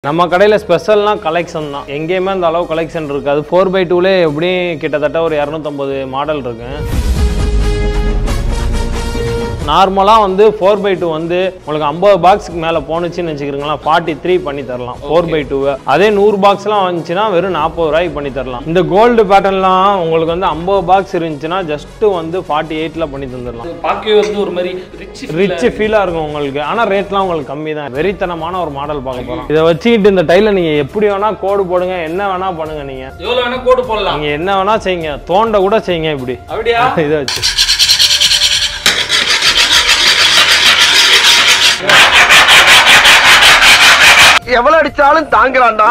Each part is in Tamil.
நம்ம கடையில ஸ்பெஷல்னா கலெக்ஷன் தான். எங்கேயுமே அந்த அளவு கலெக்ஷன் இருக்காது. 4x2லே எப்படியும் கிட்டத்தட்ட ஒரு 250 மாடல் இருக்கு. நார்மலா வந்து 4x2 வந்து உங்களுக்கு 50 பாக்ஸ்க்கு மேல போனுச்சுன்னு வெச்சுக்கிறீங்களா 43 பண்ணி தரலாம் 4x2. அதே 100 பாக்ஸ்லாம் வந்துச்சுனா வெறும் 40 ரூபாய்க்கு பண்ணி தரலாம். இந்த கோல்ட் பேட்டர்ன்லாம் உங்களுக்கு வந்து 50 பாக்ஸ் இருந்துச்சுனா ஜஸ்ட் வந்து 48ல பண்ணி தந்துறலாம். பாக்கவே வந்து ஒரு மாதிரி ரிச் ஃபீலா இருக்கும் உங்களுக்கு. ஆனா ரேட்லாம் உங்களுக்கு கம்மி தான். வெறித்தனமான ஒரு மாடல் பார்க்க போறோம். இத வச்சிட்டு இந்த டைல நீங்க எப்படி வேணா கோடு போடுங்க, என்ன வேணா பண்ணுங்க. நீங்க எவ்வளவு வேணா கோடு போடலாம். நீங்க என்ன வேணா செய்யுங்க. தோண்ட கூட செய்யுங்க இப்படி. அப்படியே இத வச்சு எவ்வளவு அடிச்சாலும் தாங்குறான்டா.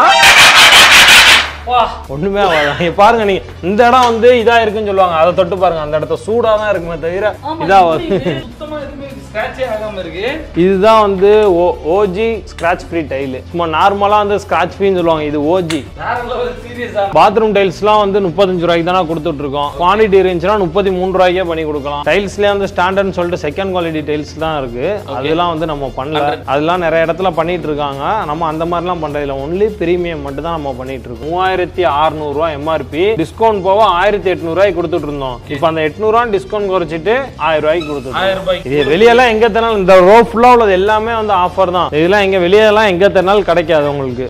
ஒண்ணுமே ஆகாது. பாருங்க நீங்க இந்த இடம் வந்து இதா இருக்குன்னு சொல்லுவாங்க. அதை தொட்டு பாருங்க. அந்த இடத்த சூடா தான் இருக்குமே தவிர இதா சுத்தமா எதுமே ஸ்கிராட்சே ஆகாம இருக்கு. இதுதான் வந்து ஓஜி ஸ்கிராட்ச் ஃப்ரீ டைல். சும்மா நார்மலா வந்து ஸ்கிராட்ச் ஃப்ரீன்னு சொல்லுவாங்க. இது ஓஜி. வேற லெவல் சீரியஸா. பாத்ரூம் டைல்ஸ்லாம் வந்து 35 ரூபாய்க்கு தான கொடுத்துட்டு இருக்கோம். குவாலிட்டி இருந்துச்சுன்னா 33 ரூபாய்க்கே பண்ணி கொடுக்கலாம். டைல்ஸ்லயே வந்து ஸ்டாண்டர்ட்னு சொல்லிட்டு செகண்ட் குவாலிட்டி டைல்ஸ் தான் இருக்கு. அதெல்லாம் வந்து நம்ம பண்ணல. அதெல்லாம் நிறைய இடத்துல பண்ணிட்டு இருக்காங்க. நம்ம அந்த மாதிரிலாம் பண்றது இல்ல. ஒன்லி பிரீமியம் மட்டும் தான் நம்ம பண்ணிட்டு இருக்கோம். 3600 ரூபாய் எம்ஆர்பி. டிஸ்கவுண்ட் போக 1800 ரூபாய்க்கு கொடுத்துட்டு இருந்தோம். இப்போ அந்த 800 ரூபாய் டிஸ்கவுண்ட் குறைச்சிட்டு 1000 ரூபாய்க்கு கொடுத்துருக்கோம். 1000 ரூபாய்க்கு. இது வெளியெல்லாம் எங்க தரனாலும் இந்த ரோ ஃபுல்லா உள்ளது எல்லாமே வந்து ஆஃபர் தான். இதெல்லாம் எங்க வெளியெல்லாம் எங்க தரனாலும் கிடைக்காது உங்களுக்கு.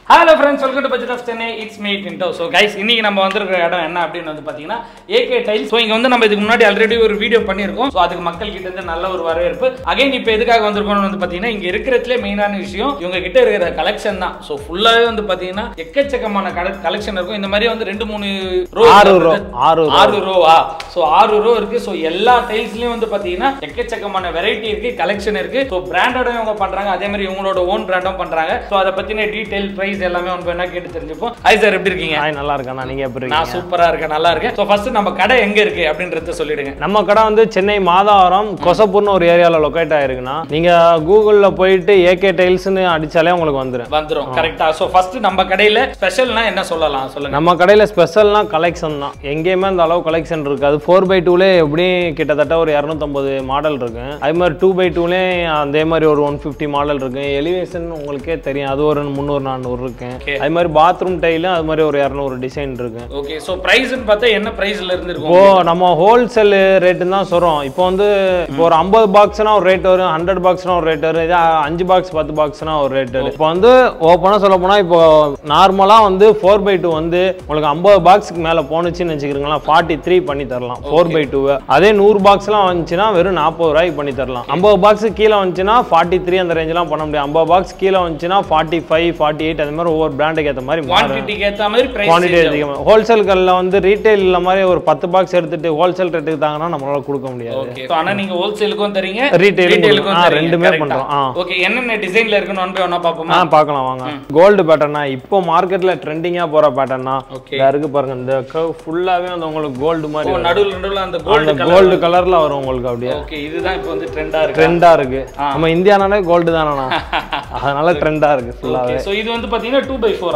Hello friends, welcome to budget of Chennai. It's me Tinto. So guys, இன்னைக்கு நம்ம வந்திருக்கிற இடம் என்ன அப்படின்னு வந்து பார்த்தீங்கன்னா ஏகே டைல்ஸ். ஸோ இங்கே வந்து நம்ம இதுக்கு முன்னாடி ஆல்ரெடி ஒரு வீடியோ பண்ணியிருக்கோம். ஸோ அதுக்கு மக்கள் கிட்ட இருந்து நல்ல ஒரு வரவேற்பு. அகைன் இப்போ எதுக்காக வந்திருக்கோம்னு வந்து பார்த்தீங்கன்னா இங்கே இருக்கிறதுலே மெயினான விஷயம் இவங்க கிட்ட இருக்கிற கலெக்ஷன் தான். ஸோ ஃபுல்லாகவே வந்து பார்த்தீங்கன்னா எக்கச்சக்கமான கலெக்ஷன் இருக்கும். இந்த மாதிரி வந்து 2-3 ரோ 6 ரோவா. ஸோ 6 ரோ இருக்கு. ஸோ எல்லா டைல்ஸ்லயும் வந்து பார்த்தீங்கன்னா எக்கச்சக்கமான வெரைட்டி இருக்கு, கலெக்ஷன் இருக்கு. ஸோ பிராண்டடும் இவங்க பண்றாங்க, அதே மாதிரி இவங்களோட ஓன் பிராண்டும் பண்றாங்க. ஸோ அதை பத்தின டீடைல் பிரைஸ் எல்லாமே ஒன்று வேணா கேட்டு தெரிஞ்சுப்போம். ஹாய் சார், எப்படி இருக்கீங்க? ஹாய், நல்லா இருக்கேன். நீங்க எப்படி இருக்கீங்க? நான் சூப்பரா இருக்கேன், நல்லா இருக்கேன். ஸோ ஃபர்ஸ்ட் நம்ம கடை எங்க இருக்கு அப்படின்றத சொல்லிடுங்க. நம்ம கடை வந்து சென்னை மாதாவரம் கொசப்பூர்னு ஒரு ஏரியால லொகேட் ஆயிருக்குன்னா நீங்க கூகுள்ல போயிட்டு ஏகே டைல்ஸ்னு அடிச்சாலே உங்களுக்கு வந்துரும். கரெக்டா. ஸோ ஃபர்ஸ்ட் நம்ம கடையில ஸ்பெஷல்னா என்ன சொல்லலாம் சொல்லுங்க. நம்ம கடையில ஸ்பெஷல்னா கலெக்ஷன் தான். எங்கேயுமே அந்த அளவு கலெக்ஷன் இருக்காது. 4x2லே எப்படியும் கிட்டத்தட்ட ஒரு 250 மாடல் இருக்கு. அதே மாதிரி 2x2லே அதே மாதிரி ஒரு 150 மாடல் இருக்கு. எலிவேஷன் உங்களுக்கே தெரியும், அது ஒரு 300-400 இருக்கு. அதே மாதிரி பாத்ரூம் டைலும் அது மாதிரி ஒரு 200 டிசைன் இருக்கு. ஓகே. சோ பிரைஸ்னு பார்த்தா என்ன பிரைஸ்ல இருந்து இருக்கும்? இப்போ நம்ம ஹோல்சேல் ரேட் தான் சொல்றோம். இப்போ வந்து இப்போ ஒரு 50 பாக்ஸ்னா ஒரு ரேட் வரும், 100 பாக்ஸ்னா ஒரு ரேட் வரும், இது 5 பாக்ஸ் 10 பாக்ஸ்னா ஒரு ரேட் வரும். இப்போ வந்து ஓப்பனா சொல்ல போனா இப்போ நார்மலா வந்து 4x2 வந்து உங்களுக்கு 50 பாக்ஸ்க்கு மேல போனுச்சுன்னு வெச்சுக்கிறீங்களா 43 பண்ணி தரலாம் 4x2. அதே 100 பாக்ஸ்லாம் வந்துச்சுனா வெறும் 40 ரூபாய்க்கு பண்ணி தரலாம். 50 பாக்ஸ் கீழே வந்துச்சுனா 43 அந்த ரேஞ்ச்லாம் பண்ண முடியும். 50 பாக்ஸ் கீழே வந்துச்சுனா 45 48 அந்த மாதிரி ஒவ்வொரு பிராண்டுக்கு ஏத்த மாதிரி குவாண்டிட்டிக்கு ஏத்த மாதிரி பிரைஸ். குவாண்டிட்டி அதிகமா ஹோல்சேல்கள்ல வந்து ரீட்டைல்ல மாதிரி ஒரு 10 பாக்ஸ் எடுத்துட்டு ஹோல்சேல் ரேட்டுக்கு தாங்கன்னா நம்மளால கொடுக்க முடியாது. ஓகே. ஆனா நீங்க ஹோல்சேலுக்கும் தரீங்க, ரீட்டைலுக்கும் ரெண்டுமே பண்றோம். ஓகே. என்னென்ன டிசைன்ல இருக்குன்னு ஒன் பை ஒன்னா பாப்போமா? பார்க்கலாம் வாங்க. கோல்ட் பேட்டர்னா இப்போ மார்க்கெட்ல ட்ரெண்டிங்கா போற பேட்டர்னா இருக்கு பாருங்க. இந்த கர்வ் ஃபுல்லாவே வந்து உங்களுக்கு கோல்ட் மாதிரி நடுவுல அந்த கோல்ட் கலர்ல வரும் உங்களுக்கு அப்படியே. ஓகே. இதுதான் இப்போ வந்து ட்ரெண்டா இருக்கு. நம்ம இந்தியானாலே கோல்ட் தானே, அதனால ட்ரெண்டா இருக்கு ஃபுல்லாவே. சோ இது வந்து பாத்தீங்கன்னா 2x4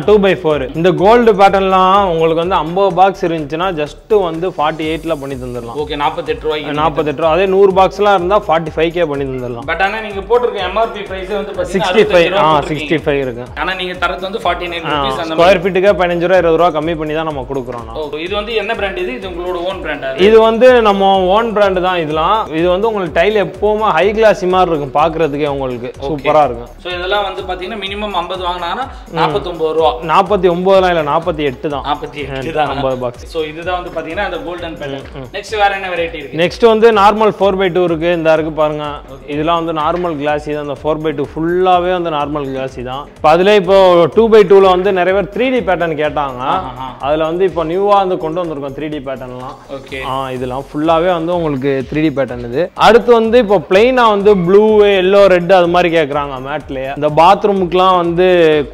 2x4. இந்த கோல்ட் பேட்டர்ன்லாம் உங்களுக்கு வந்து 50 பாக்ஸ் இருந்துச்சுன்னா ஜஸ்ட் வந்து 48ல பண்ணி தந்துடலாம். ஓகே. 48 ரூபாய்க்கு 48 ரூபாய். அதே 100 பாக்ஸ்லாம் இருந்தா 45k பண்ணி தந்துடலாம். பட் ஆனா நீங்க போட்டுருக்க எம்ஆர்பி பிரைஸ் வந்து பாத்தீங்கன்னா 65 இருக்கு. ஆனா நீங்க தரது வந்து 49 ரூபீஸ். அந்த ஸ்கொயர் ஃபீட்டுக்கு 15 ரூபாய் 20 ரூபாய் கம்மி பண்ணி தான் நம்ம கொடுக்குறோம். இது வந்து என்ன பிராண்ட்? இது உங்களோட ஓன் பிராண்டா? இது வந்து நம்ம ஓன் பிராண்ட் தான். இதெல்லாம் இது வந்து உங்களுக்கு டைல் எப்பவுமே ஹை கிளாஸ் மாதிரி இருக்கும், பாக்குறதுக்கே உங்களுக்கு சூப்பரா இருக்கும். சோ இதெல்லாம் வந்து பாத்தீங்கன்னா மினிமம் 50 வாங்குனாங்கன்னா 49 ரூபாய். 49 இல்ல 48 தான். 48 தான் 50 பாக்ஸ். சோ இதுதான் வந்து பாத்தீங்கன்னா அந்த கோல்டன் பேட்டர்ன். நெக்ஸ்ட் வேற என்ன வெரைட்டி இருக்கு? நெக்ஸ்ட் வந்து நார்மல் 4x2 இருக்கு. இந்த இருக்கு பாருங்க. இதெல்லாம் வந்து நார்மல் கிளாஸி தான். இந்த 4x2 ஃபுல்லாவே வந்து நார்மல் கிளாஸி தான். இப்போ அதுல இப்போ 2x2ல வந்து நிறைய பேர் 3D பேட்டர்ன் கேட்டாங்க. அதுல வந்து இப்போ நியூவா வந்து கொண்டு வந்திருக்கோம் 3D பேட்டர்ன்லாம். ஓகே. இதெல்லாம் ஃபுல்லாவே வந்து உங்களுக்கு 3D பேட்டர்ன். இது அடுத்து வந்து இப்போ பிளைனா வந்து ப்ளூ எல்லோ ரெட் அது மாதிரி கேக்குறாங்க மேட்லயே. இந்த பாத்ரூமுக்குலாம் வந்து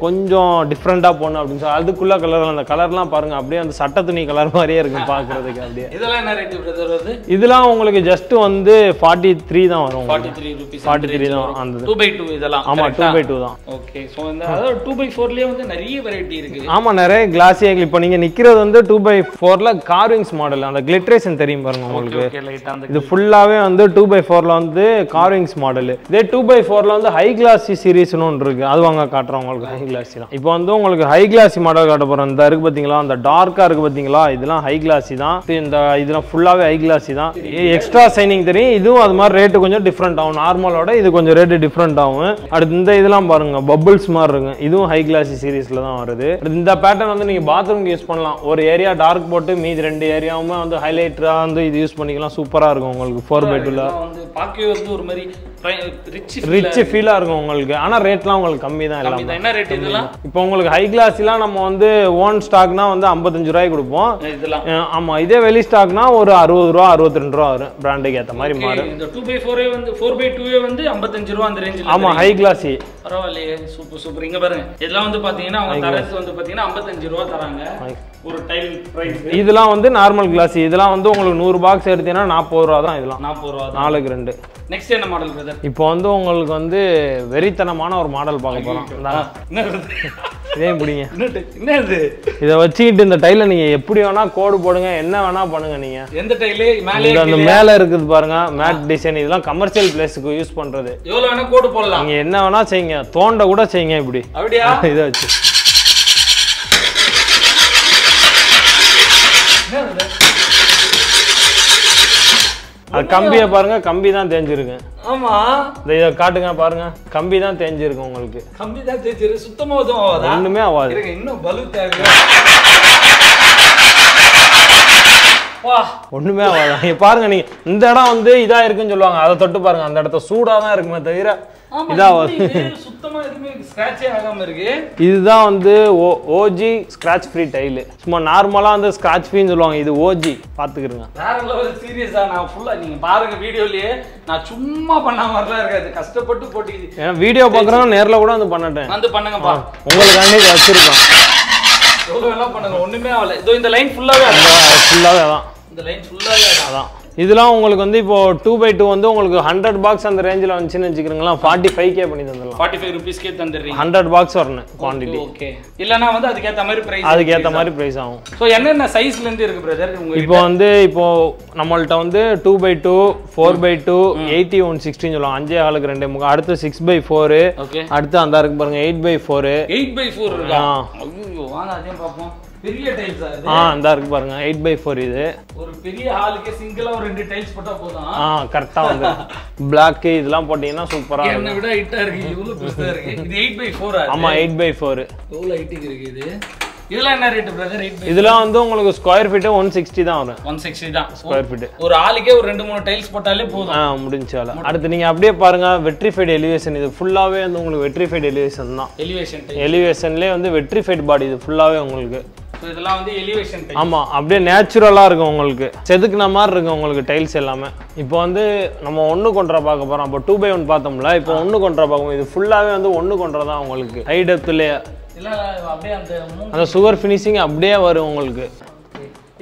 கொஞ்சம் டிஃப்ரெண்டா போகணும் அப்படின்னு சொல்லி அதுக்குள்ள கலர் அந்த கலர்லாம் பாருங்க அப்படியே அந்த சட்ட துணி கலர் மாதிரியே இருக்கு பாக்குறதுக்கு அப்படியே. இதெல்லாம் என்ன ரேட் பிரதர் வருது? இதெல்லாம் உங்களுக்கு ஜஸ்ட் வந்து 43 தான் வரும். 43 rupees. 43 தான் அந்த 2x2 இதெல்லாம். ஆமா 2x2 தான். ஓகே சோ இந்த அதாவது 2x4லயே வந்து நிறைய வெரைட்டி இருக்கு. ஆமா நிறைய கிளாஸி ஆங்கிள். இப்போ நீங்க நிக்கிறது வந்து 2x4ல கார்விங்ஸ் மாடல் அந்த கிளிட்டரேஷன் தெரியும் பாருங்க உங்களுக்கு. ஓகே லைட் அந்த இது ஃபுல்லாவே வந்து 2x4ல வந்து கார்விங்ஸ் மாடல். இதே 2x4ல வந்து ஹை கிளாஸி சீரிஸ்னு ஒன்று இருக்கு. அது வாங்க காட்டுறேன் உங்களுக்கு. ஹை கிளாஸி தான். இப்போ வந்து உங்களுக்கு ஹை கிளாஸி மாடல் காட்ட போறேன். இந்த இருக்கு பாத்தீங்களா அந்த டார்க்கா இருக்கு பாத்தீங்களா இதெல்லாம் ஹை கிளாஸி தான். இந்த இதெல்லாம் ஃபுல்லாவே ஹை கிளாஸி தான். எக்ஸ்ட்ரா சைனிங் தெரியும். இதுவும் அது மாதிரி ரேட் கொஞ்சம் டிஃப்ரெண்ட் ஆகும். நார்மலோட இது கொஞ்சம் ரேட் டிஃப்ரெண்ட் ஆகும். அடுத்து இந்த இதெல்லாம் பாருங்க பபிள்ஸ் மாதிரி இருக்கு. இதுவும் ஹை கிளாஸி சீரிஸ்ல தான் வருது. இந்த பேட்டர்ன் வந்து நீங்க பாத்ரூம் யூஸ் பண்ணலாம். ஒரு ஏரியா டார்க் போட்டு மீதி 2 ஏரியாவுமே வந்து ஹைலைட்டரா வந்து இது யூஸ் பண்ணிக்கலாம். சூப்பரா இருக்கும் உங்களுக்கு 4x2ல. வந்து பாக்கவே வந்து ஒரு மாதிரி ரிச் ஃபீலா இருக்கும் உங்களுக்கு. ஆனா ரேட்லாம் உங்களுக்கு கம்மி தான் எல்லாம். என்ன ரேட் இதெல்லாம்? இப்போ உங்களுக்கு ஹை கிளாஸ்லாம் நம்ம வந்து ஓன் ஸ்டாக்னா வந்து 55 ரூபாய்க்கு கொடுப்போம். இதெல்லாம் ஆமா இதே வெளி ஸ்டாக்னா ஒரு 60 ரூபா 62 ரூபா வரும். பிராண்டுக்கு ஏத்த மாதிரி மாறும். இந்த 2x4 வந்து 4x2 வந்து 55 ரூபாய் அந்த ரேஞ்சில. ஆமா ஹை கிளாஸி. பரவாயில்லையே சூப்பர் சூப்பர். இங்க பாருங்க இதெல்லாம் வந்து பாத்தீங்கன்னா அவங்க தரது வந்து பாத்தீங்கன்னா 55 ரூபாய் தராங்க ஒரு டைல் பிரைஸ். இதெல்லாம் வந்து நார்மல் கிளாஸி. இதெல்லாம் வந்து உங்களுக்கு 100 பாக்ஸ் எடுத்தீங்கன்னா 40 ரூபா தான். இதெல்லாம் 40 ரூபா 4க்கு 2. நெக்ஸ்ட் என்ன மாடல் பிரதர்? இப்போ வந்து உங்களுக்கு வந்து வெறித்தனமான ஒரு மாடல் பார்க்க போறோம். இதே பிடிங்க. என்ன இது? இதை வச்சுக்கிட்டு இந்த டைல நீங்க எப்படி வேணா கோடு போடுங்க என்ன வேணா பண்ணுங்க. நீங்க எந்த டைலே மேலே அந்த மேல இருக்குது பாருங்க மேட் டிசைன். இதெல்லாம் கமர்ஷியல் பிளேஸ்க்கு யூஸ் பண்றது. எவ்வளவு வேணா கோடு போடலாம். நீங்க என்ன வேணா செய்யுங்க. தோண்ட கூட செய்யுங்க இப்படி. அப்படியே இதை வச்சு அது கம்பியை பாருங்க. கம்பி தான் தேஞ்சிருக்கு. ஆமா இதை காட்டுங்க பாருங்க. கம்பி தான் தேஞ்சிருக்கு உங்களுக்கு. கம்பி தான் தேஞ்சிருக்கு. சுத்தமா எதுவும் ஆகாதா? ஒண்ணுமே ஆகாது. இன்னும் பலு தேவையா? வா ஒண்ணுமே ஆகாது. பாருங்க நீங்க இந்த இடம் வந்து இதா இருக்குன்னு சொல்லுவாங்க. அதை தொட்டு பாருங்க. அந்த இடத்த சூடா தான் இருக்குமே தவிர இதாவது சுத்தமா எதுவுமே ஸ்கிராட்சே ஆகாம இருக்கு. இதுதான் வந்து ஓஜி ஸ்கிராட்ச் ஃப்ரீ டைல். சும்மா நார்மலா வந்து ஸ்கிராட்ச் ஃப்ரீன்னு சொல்லுவாங்க. இது ஓஜி பாத்துக்கிறங்க. வேற லெவல் சீரியஸா. நான் ஃபுல்லா நீங்க பாருங்க வீடியோலயே நான் சும்மா பண்ண மாதிரிலாம் இருக்காது. கஷ்டப்பட்டு போட்டு ஏன்னா வீடியோ பாக்குறோம் நேர்ல கூட வந்து பண்ணட்டேன். வந்து பண்ணுங்கப்பா. உங்களுக்காண்டி வச்சிருக்கோம். எவ்வளவு வேணா பண்ணுங்க. ஒண்ணுமே ஆகல. இதோ இந்த லைன் ஃபுல்லாவே அதான். இந்த லைன் ஃபுல்லாவே அதான். இதெல்லாம் உங்களுக்கு வந்து இப்போ 2x2 வந்து உங்களுக்கு 100 பாக்ஸ் அந்த ரேஞ்சில் வந்துச்சுன்னு வச்சுக்கிறீங்களா 45K பண்ணி தந்துடலாம். 45 rupeesக்கே தந்துடுறீங்க. 100 பாக்ஸ் வரணும் குவான்டிட்டி. ஓகே. இல்லனா வந்து அதுக்கேத்த மாதிரி பிரைஸ். அதுக்கேத்த மாதிரி பிரைஸ் ஆகும். சோ என்னென்ன சைஸ்ல இருந்து இருக்கு பிரதர் உங்க? இப்போ நம்மள்ட்ட வந்து 2x2 4x2 80 160 சொல்லுவாங்க. 5 ஆளுக்கு 2 அடுத்து 6x4. ஓகே. அடுத்து அந்த இருக்கு பாருங்க 8x4. 8x4 இருக்கா? ஐயோ வாங்க அதையும் பாப்போம். பெரிய டைல்ஸ் அது. அந்த இருக்கு பாருங்க 8x4 இது. ஒரு பெரிய ஹாலுக்கு சிங்கிளா ஒரு 2 டைல்ஸ் போட்டா போதும். கரெக்ட்டா வந்து Black இதெல்லாம் போட்டீங்கன்னா சூப்பரா இருக்கும். என்ன விட ஹைட்டா இருக்கு. இவ்வளவு பெருசா இருக்கு. இது 8x4 ஆ? ஆமா 8x4. எவ்வளவு ஹைட் இருக்கு இது? இதெல்லாம் என்ன ரேட் பிரதர்? 8x4 இதெல்லாம் வந்து உங்களுக்கு ஸ்கொயர் ஃபீட் 160 தான் வரும். 160 தான் ஸ்கொயர் ஃபீட். ஒரு ஆளுக்கே ஒரு 2-3 டைல்ஸ் போட்டாலே போதும். முடிஞ்சால. அடுத்து நீங்க அப்படியே பாருங்க வெட்ரிஃபைட் எலிவேஷன். இது ஃபுல்லாவே வந்து உங்களுக்கு வெட்ரிஃபைட் எலிவேஷன் தான். எலிவேஷன்லயே வந்து வெட்ரிஃபைட் பாடி. இது ஃபுல்லாவே உங்களுக்கு இதெல்லாம் வந்து எலிவேஷன் டைல்ஸ். ஆமா அப்படியே நேச்சுரலா இருக்கும் உங்களுக்கு. செதுக்குன மாதிரி இருக்கும் உங்களுக்கு டைல்ஸ் எல்லாமே. இப்போ வந்து நம்ம 1:1 பார்க்க போறோம். அப்போ 2x1 பார்த்தோம்ல. இப்போ 1:1 பார்க்கும். இது ஃபுல்லாவே வந்து 1:1 தான் உங்களுக்கு. ஹை டெப்த்லயே இல்ல அப்படியே அந்த சுகர் ஃபினிஷிங் அப்படியே வரும் உங்களுக்கு.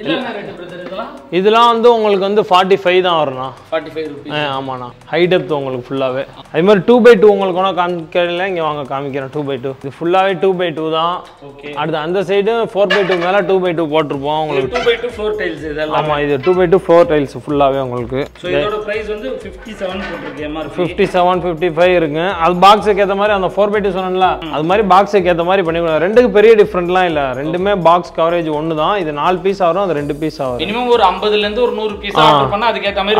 இதெல்லாம் என்ன ரேட் பிரதர் இதெல்லாம்? இதெல்லாம் வந்து உங்களுக்கு வந்து 45 தான் வரும்ண்ணா. 45 rupees. ஆமாண்ணா. ஹை டெப்த் உங்களுக்கு ஃபுல்லாவே. அதே மாதிரி 2x2 உங்களுக்கு வேணா காமிக்கல. இங்க வாங்க காமிக்கிறேன் 2x2. இது ஃபுல்லாவே 2x2 தான். ஓகே. அடுத்து அந்த சைடு 4x2 மேல 2x2 போட்டுருப்போம் உங்களுக்கு. 2x2 ஃப்ளோர் டைல்ஸ் இதெல்லாம். ஆமா இது 2x2 ஃப்ளோர் டைல்ஸ் ஃபுல்லாவே உங்களுக்கு. சோ இதோட பிரைஸ் வந்து 57 போட்டுருக்கு MRP. 57 55 இருக்கு. அது பாக்ஸுக்கு ஏத்த மாதிரி அந்த 4x2 சொன்னேன்ல அது மாதிரி பாக்ஸுக்கு ஏத்த மாதிரி பண்ணிக்கலாம். ரெண்டுக்கு பெரிய டிஃபரன்ட்லாம் இல்ல. ரெண்டுமே பாக்ஸ் கவரேஜ் ஒன்னு தான். இது 4 பீஸ் வரும். அது 2 பீஸ் ஆகும். மினிமம் ஒரு 50 ல இருந்து ஒரு 100 பீஸ் ஆர்டர் பண்ணா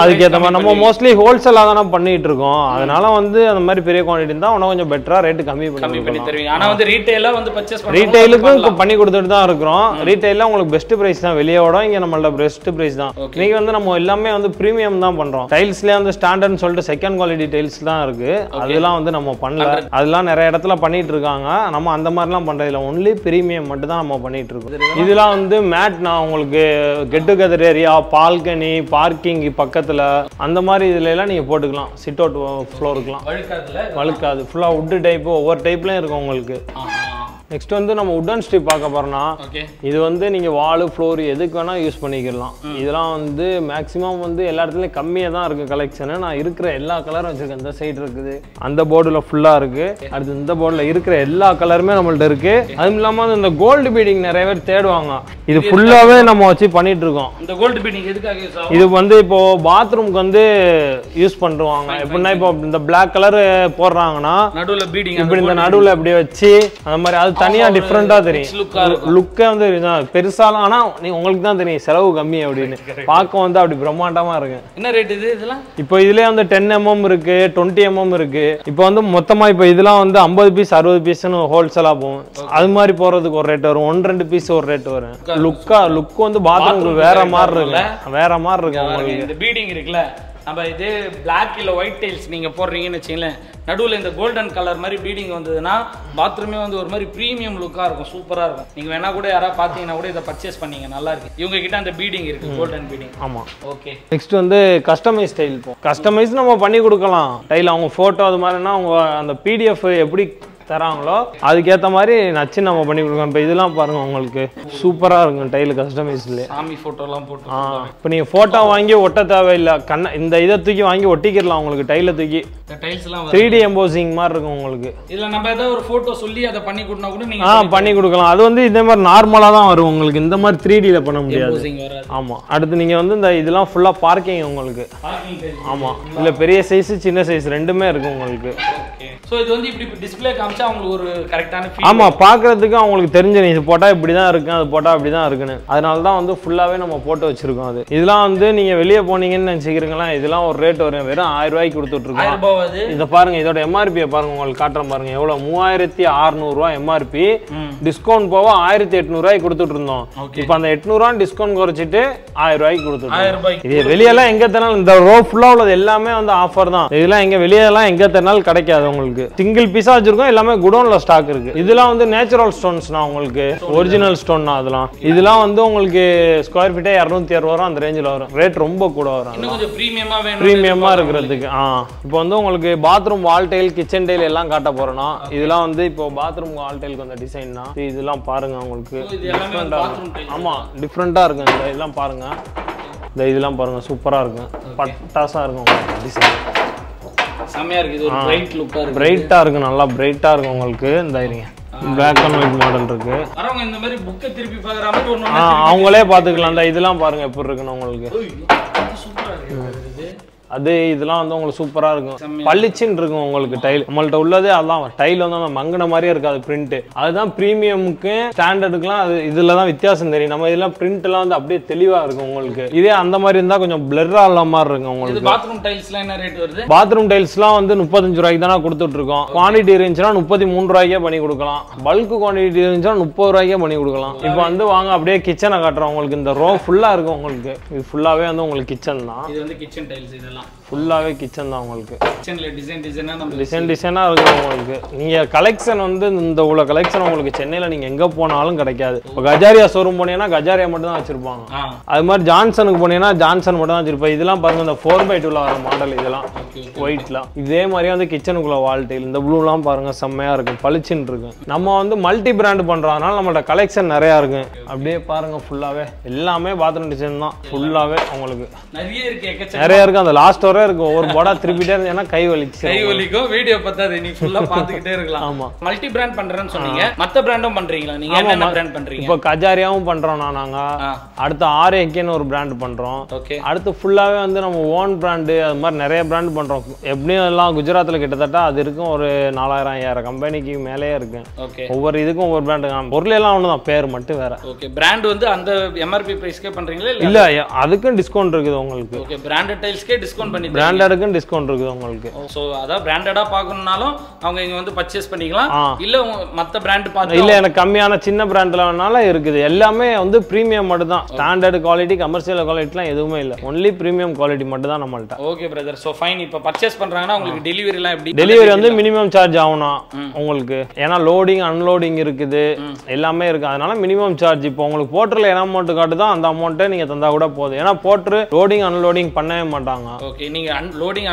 அதுக்கேத்த மாதிரி நம்ம மோஸ்ட்லி ஹோல்சேலா தான பண்ணிட்டு இருக்கோம். அதனால வந்து அந்த மாதிரி பெரிய குவாண்டிட்டி இருந்தா இன்னும் கொஞ்சம் பெட்டரா ரேட் கம்மி பண்ணி தருவீங்க. ஆனா வந்து ரீட்டைலா வந்து பர்சேஸ் பண்ணா ரீட்டைலுக்கும் பண்ணி கொடுத்துட்டு தான் இருக்கோம். ரீட்டைல்ல உங்களுக்கு பெஸ்ட் பிரைஸ் தான். வெளியோட இங்க நம்மளோட பெஸ்ட் பிரைஸ் தான். நீங்க வந்து நம்ம எல்லாமே வந்து பிரீமியம் தான் பண்றோம். டைல்ஸ்லயே வந்து ஸ்டாண்டர்ட்னு சொல்லிட்டு செகண்ட் குவாலிட்டி டைல்ஸ் தான் இருக்கு. அதெல்லாம் வந்து நம்ம பண்ணல. அதெல்லாம் நிறைய இடத்துல பண்ணிட்டு இருக்காங்க. நம்ம அந்த மாதிரிலாம் பண்றது இல்ல. ஒன்லி பிரீமியம் மட்டும் தான் நம்ம பண்ணிட்டு இருக்கோம். இதெல்லாம் வந்து மேட் நான் உங்களுக்கு get together area balcony parking பக்கத்துல அந்த மாதிரி இதுல எல்லாம் நீங்க போட்டுக்கலாம். சிட் அவுட் ஃப்ளோருக்குலாம் வழுக்காது. ஃபுல்லா வுட் டைப் ஒவ்வொரு டைப்லயும் இருக்கும் உங்களுக்கு. நெக்ஸ்ட் வந்து நம்ம உட்டன் ஸ்ட்ரிப் பார்க்க போறோம்னா இது வந்து நீங்க வால் ஃப்ளோர் எதுக்கு வேணா யூஸ் பண்ணிக்கலாம். இதெல்லாம் வந்து மேக்ஸிமம் வந்து எல்லா இடத்துலயும் கம்மியா தான் இருக்கு கலெக்ஷன். நான் இருக்கிற எல்லா கலரும் வச்சிருக்கேன். இந்த சைடு இருக்குது, அந்த போர்டுல ஃபுல்லா இருக்கு, அடுத்து இந்த போர்டுல இருக்கிற எல்லா கலருமே நம்மள்ட்ட இருக்கு. அதுவும் இல்லாம இந்த கோல்டு பீடிங் நிறைய பேர் தேடுவாங்க. இது ஃபுல்லாவே நம்ம வச்சு பண்ணிட்டு இருக்கோம். இந்த கோல்டு பீடிங் எதுக்காக யூஸ் ஆகும்? இது வந்து இப்போ பாத்ரூம்க்கு வந்து யூஸ் பண்றாங்க. எப்படின்னா இப்போ இந்த பிளாக் கலர் போடுறாங்கன்னா நடுவுல பீடிங் இப்படி இந்த நடுவுல இப்படி வச்சு அந்த மாதிரி அது தனியா டிஃபரெண்டா தெரியும். லுக்கே வந்து பெருசாலாம், ஆனா உங்களுக்கு தான் தெரியும் செலவு கம்மி அப்படின்னு. பார்க்க வந்து அப்படி பிரம்மாண்டமா இருக்கு. என்ன ரேட் இது இதெல்லாம்? இப்போ இதுலயே வந்து 10 mm இருக்கு, 20 mm இருக்கு. இப்போ வந்து மொத்தமா இப்போ இதெல்லாம் வந்து 50 பீஸ் 60 பீஸ்னு ஹோல்சேலா போகும். அது மாதிரி போறதுக்கு ஒரு ரேட் வரும், 1-2 பீஸ் ஒரு ரேட் வரும். லுக் வந்து பாத்ரூம் வேற மாதிரி இருக்கு, வேற மாதிரி இருக்கு உங்களுக்கு. இந்த பீடிங் இருக்குல்ல, நம்ம இதே பிளாக் இல்ல ஒயிட் டைல்ஸ் நீங்க போடுறீங்கன்னு வச்சுங்களேன், நடுவில் இந்த கோல்டன் கலர் மாதிரி பீடிங் வந்ததுன்னா பாத்ரூமே வந்து ஒரு மாதிரி ப்ரீமியம் லுக்காக இருக்கும், சூப்பராக இருக்கும். நீங்கள் வேணா கூட யாராவது பார்த்தீங்கன்னா கூட இதை பர்ச்சேஸ் பண்ணீங்க, நல்லா இருக்கு. இவங்க கிட்ட அந்த பீடிங் இருக்கு, கோல்டன் பீடிங். ஆமாம், ஓகே. நெக்ஸ்ட் வந்து கஸ்டமைஸ் டைல். கஸ்டமைஸ் நம்ம பண்ணி கொடுக்கலாம். டைல் அவங்க ஃபோட்டோ அது மாதிரினா அவங்க அந்த பிடிஎஃப் எப்படி தராங்களோ அதுக்கேற்ற மாதிரி நச்சு நம்ம பண்ணி கொடுக்கணும். இப்போ இதெல்லாம் பாருங்க, உங்களுக்கு சூப்பராக இருக்கும் டைல் கஸ்டமைஸ்ல. சாமி ஃபோட்டோலாம் போட்டு இப்போ நீங்கள் ஃபோட்டோ வாங்கி ஒட்ட தேவையில்லை, இந்த இதை தூக்கி வாங்கி ஒட்டிக்கிடலாம். உங்களுக்கு டைலை தூக்கி டைல்ஸ்லாம் 3D எம்போசிங் மாதிரி இருக்கும் உங்களுக்கு. இதில் நம்ம ஏதாவது ஒரு ஃபோட்டோ சொல்லி அதை பண்ணி கொடுத்தா கூட நீங்கள் பண்ணி கொடுக்கலாம். அது வந்து இதே மாதிரி நார்மலாக தான் வரும் உங்களுக்கு, இந்த மாதிரி 3Dல பண்ண முடியாது. ஆமாம். அடுத்து நீங்கள் வந்து இந்த இதெல்லாம் ஃபுல்லாக பார்க்கிங் உங்களுக்கு. ஆமாம், இதில் பெரிய சைஸ் சின்ன சைஸ் ரெண்டுமே இருக்கு உங்களுக்கு. ஸோ இது வந்து இப்படி டிஸ்பிளே காமிச்சா அவங்களுக்கு ஒரு கரெக்டான ஃபீல். ஆமாம், பார்க்குறதுக்கு அவங்களுக்கு தெரிஞ்சு இது போட்டால் இப்படி தான் இருக்கு, அது போட்டால் அப்படி தான் இருக்குன்னு. அதனால தான் வந்து ஃபுல்லாகவே நம்ம போட்டு வச்சிருக்கோம். அது இதெல்லாம் வந்து நீங்கள் வெளியே போனீங்கன்னு நினச்சிக்கிறீங்களா, இதெல்லாம் ஒரு ரேட் வரும், வெறும் 1000 ரூபாய்க்கு கொடுத்துட்ருக்கோம். இதை பாருங்க, இதோட எம்ஆர்பியை பாருங்க, உங்களுக்கு காட்டுறேன் பாருங்க எவ்வளோ, 3600 ரூபா எம்ஆர்பி. டிஸ்கவுண்ட் போக 1800 ரூபாய்க்கு கொடுத்துட்டு இருந்தோம். இப்போ அந்த 800 ரூபா டிஸ்கவுண்ட் குறைச்சிட்டு 1000 ரூபாய்க்கு கொடுத்துருக்கோம். இது வெளியெல்லாம் எங்க தரனாலும் இந்த ரோ ஃபுல்லா உள்ளது எல்லாமே வந்து ஆஃபர் தான். இதெல்லாம் எங்க வெளியெல்லாம் எங்க தரனாலும் கிடைக்காது உங்களுக்கு. சிங்கிள் பீஸா வச்சிருக்கோம், எல்லாமே குடோன்ல ஸ்டாக் இருக்கு. இதெல்லாம் வந்து நேச்சுரல் ஸ்டோன்ஸ்னா உங்களுக்கு, ஒரிஜினல் ஸ்டோன்னா அதெல்லாம். இதெல்லாம் வந்து உங்களுக்கு ஸ்கொயர் ஃபீட்டே 260 ரூபா அந்த ரேஞ்சில் வரும். ரேட் ரொம்ப கூட வரும், இன்னும் கொஞ்சம் ப்ரீமியமா இருக்கிறதுக்கு. இப்போ வந்து உங்களுக்கு bathroom wall tile, kitchen tile எல்லாம் காட்ட போறோம்னா, இதெல்லாம் வந்து இப்போ பாத்ரூம் வால் டைலுக்கு அந்த டிசைன் தான். இதெல்லாம் பாருங்க உங்களுக்கு டிஃப்ரெண்டா. ஆமா, டிஃப்ரெண்டா இருக்கு. இந்த இதெல்லாம் பாருங்க, இந்த இதெல்லாம் பாருங்க சூப்பரா இருக்கும், பட்டாசா இருக்கும் உங்களுக்கு டிசைன். செமையா இருக்கு. இது ஒரு பிரைட் லுக்கா இருக்கு, பிரைட்டா இருக்கு, நல்லா பிரைட்டா இருக்கும் உங்களுக்கு. இந்த இருங்க, பிளாக் அண்ட் ஒயிட் மாடல் இருக்கு. அரவங்க இந்த மாதிரி புக்கை திருப்பி பார்க்குற மாதிரி ஒன்று அவங்களே பார்த்துக்கலாம். இந்த இதெல்லாம் பாருங்க எப்படி இருக்குன்னு உங்களுக்கு. சூப்பரா இருக்கு. அது இதெல்லாம் வந்து உங்களுக்கு சூப்பரா இருக்கும், பளிச்சுன்னு இருக்கும் உங்களுக்கு. டைல் நம்மள்ட்ட உள்ளதே அதான். டைல் வந்து மங்கின மாதிரியே இருக்காது பிரிண்ட். அதுதான் பிரீமியமுக்கு ஸ்டாண்டர்டுக்குலாம் அது இதுல தான் வித்தியாசம் தெரியும். நம்ம இதெல்லாம் பிரிண்ட் எல்லாம் வந்து அப்படியே தெளிவா இருக்கும் உங்களுக்கு. இதே அந்த மாதிரி இருந்தா கொஞ்சம் பிளர்ரா உள்ள மாதிரி இருக்கும் உங்களுக்கு. பாத்ரூம் டைல்ஸ்லாம் என்ன ரேட் வருது? பாத்ரூம் டைல்ஸ்லாம் வந்து 35 ரூபாய்க்கு தானே கொடுத்துட்டு இருக்கோம். குவான்டிட்டி இருந்துச்சுன்னா 33 ரூபாய்க்கே பண்ணி கொடுக்கலாம். பல்க் குவான்டிட்டி இருந்துச்சுன்னா 30 ரூபாய்க்கே பண்ணி கொடுக்கலாம். இப்போ வந்து வாங்க அப்படியே கிச்சனை காட்டுறோம் உங்களுக்கு. இந்த ரோ ஃபுல்லா இருக்கும் உங்களுக்கு. இது ஃபுல்லாவே வந்து உங்களுக்கு கிச்சன் தான். இது வந்து கிச்சன் டைல்ஸ். இதெல்லாம் ஃபுல்லாவே கிச்சன் தான் உங்களுக்கு. கிச்சன்ல டிசைனா இருக்கும் உங்களுக்கு. நீங்க கலெக்ஷன் வந்து இந்த உள்ள கலெக்ஷன் உங்களுக்கு சென்னையில நீங்க எங்க போனாலும் கிடைக்காது. இப்போ கஜாரியா ஷோரூம் போனீங்கன்னா கஜாரியா மட்டும் தான் வச்சிருப்பாங்க. அது மாதிரி ஜான்சனுக்கு போனீங்கன்னா ஜான்சன் மட்டும் தான் வச்சிருப்பாங்க. இதெல்லாம் பாருங்க, இந்த 4x2 வர மாடல். இதெல்லாம் ஒயிட்லாம் இதே மாதிரியே வந்து கிச்சனுக்குள்ள வால் டைல். இந்த ப்ளூலாம் பாருங்க செம்மையா இருக்கும், பளிச்சுன்னு இருக்கும். நம்ம வந்து மல்டி பிராண்ட் பண்றோம், அதனால நம்மளோட கலெக்ஷன் நிறைய இருக்கு. அப்படியே பாருங்க ஃபுல்லாவே எல்லாமே பாத்ரூம் டிசைன் தான். ஃபுல்லாவே உங்களுக்கு நிறைய இருக்கு. அந்த லாஸ்ட் வரை இருக்கும். ஒரு போடா திருப்பிட்டே இருந்தேன்னா கை வலிக்கும். வீடியோ பார்த்தாது நீ ஃபுல்லா பாத்துக்கிட்டே இருக்கலாம். ஆமா, மல்டி பிராண்ட் பண்றேன்னு சொன்னீங்க. மத்த பிராண்டும் பண்றீங்களா நீங்க? என்ன பிராண்ட் பண்றீங்க? இப்போ கஜாரியாவும் பண்றோம் நாங்க. அடுத்து RAKன்னு ஒரு பிராண்ட் பண்றோம். அடுத்து ஃபுல்லாவே வந்து நம்ம ஓன் பிராண்ட் அது மாதிரி நிறைய பிராண்ட் பண்றோம். எப்படியும் எல்லாம் குஜராத்ல கிட்டத்தட்ட அது இருக்கும் ஒரு 4000-5000 கம்பெனிக்கு மேலேயே இருக்கு. ஒவ்வொரு இதுக்கும் ஒவ்வொரு பிராண்ட். பொருள் எல்லாம் ஒண்ணுதான், பேர் மட்டும் வேற. ஓகே, பிராண்ட் வந்து அந்த MRP பிரைஸ்க்கே பண்றீங்களா? இல்ல, அதுக்கும் டிஸ்கவுண்ட் இருக்குது உங்களுக்கு. ஓகே, பிராண்டட் டைல்ஸ்க்கே டிஸ்கவுண்ட் பண்ணி பிராண்டடுக்கும் டிஸ்கவுண்ட் இருக்குது உங்களுக்கு. சோ அத பிராண்டடா பார்க்கணும்னாலும் அவங்க இங்க வந்து பர்ச்சேஸ் பண்ணிக்கலாம். இல்ல மத்த பிராண்ட் பார்த்து இல்ல எனக்கு கம்மியான சின்ன பிராண்ட்ல வேணாலும் இருக்குது. எல்லாமே வந்து பிரீமியம் மட்டும் தான். ஸ்டாண்டர்ட் குவாலிட்டி, கமர்ஷியல் குவாலிட்டிலாம் எதுவுமே இல்ல. ஒன்லி பிரீமியம் குவாலிட்டி மட்டும் தான் நம்மள்ட்ட. Okay brother, so fine. இப்போ பர்ச்சேஸ் பண்றாங்கன்னா உங்களுக்கு டெலிவரி எல்லாம் எப்படி? டெலிவரி வந்து மினிமம் சார்ஜ் ஆகணும் உங்களுக்கு. ஏன்னா லோடிங் அன்லோடிங் இருக்குது, எல்லாமே இருக்கு. அதனால மினிமம் சார்ஜ். இப்போ உங்களுக்கு போர்ட்டர்ல என்ன அமௌண்ட் காட்டுதோ அந்த அமௌண்ட்டை நீங்க தந்தா கூட போதும். ஏன்னா போர்ட்டர் லோடிங் அன்லோடிங் பண்ணவே மாட்டாங்க. ஓகே, நீங்க லோடிங்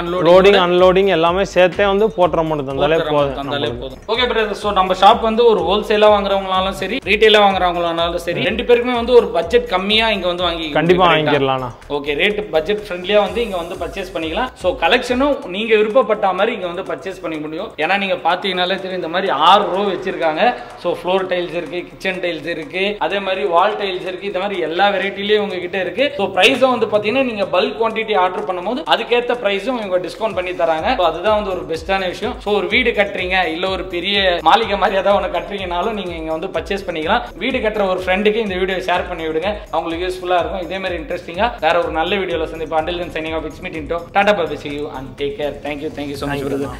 அன்லோடிங் எல்லாமே சேர்த்தே வந்து போட்டுற மட்டும் தந்தாலே போதும். ஓகே பிரதர், ஸோ நம்ம ஷாப் வந்து ஒரு ஹோல்சேலாக வாங்குறவங்களாலும் சரி ரீட்டைலாக வாங்குறவங்களாலும் சரி ரெண்டு பேருக்குமே வந்து ஒரு பட்ஜெட் கம்மியாக இங்கே வந்து வாங்கி கண்டிப்பாக வாங்கிடலாம். ஓகே, ரேட் பட்ஜெட் ஃப்ரெண்ட்லியாக வந்து இங்கே வந்து பர்ச்சேஸ் பண்ணிக்கலாம். ஸோ கலெக்ஷனும் நீங்கள் விருப்பப்பட்ட மாதிரி இங்கே வந்து பர்ச்சேஸ் பண்ணிக்க முடியும். ஏன்னா நீங்கள் பார்த்தீங்கன்னாலே தெரியும் இந்த மாதிரி 6 ரோ வச்சிருக்காங்க. ஸோ ஃப்ளோர் டைல்ஸ் இருக்கு, கிச்சன் டைல்ஸ் இருக்கு, அதே மாதிரி வால் டைல்ஸ் இருக்கு. இந்த மாதிரி எல்லா வெரைட்டிலையும் உங்ககிட்ட இருக்கு. ஸோ ப்ரைஸும் வந்து பார்த்தீங்கன்னா நீங்கள் பல்க் குவான்டிட்டி ஆர்டர் பண்ணும்போது அதுக்கேற்ற ப்ரைஸும் இவங்க டிஸ்கவுண்ட் பண்ணி தராங்க. ஸோ அதுதான் வந்து ஒரு பெஸ்ட்டான விஷயம். ஸோ ஒரு வீடு கட்டுறீங்க, இல்லை ஒரு பெரிய மாளிகை மாதிரி ஏதாவது ஒன்று கட்டுறீங்கனாலும் நீங்கள் இங்கே வந்து பர்ச்சேஸ் பண்ணிக்கலாம். வீடு கட்டுற ஒரு ஃப்ரெண்டுக்கு இந்த வீடியோ ஷேர் பண்ணி விடுங்க, அவங்களுக்கு யூஸ்ஃபுல்லாக இருக்கும். இதே மாதிரி இன்ட்ரெஸ்டிங்காக வேற ஒரு நல்ல வீடியோவில் சந்திப்போம். Until then, signing off, it's me Tinto. Tata, bye bye, see you and take care. Thank you so much, brother.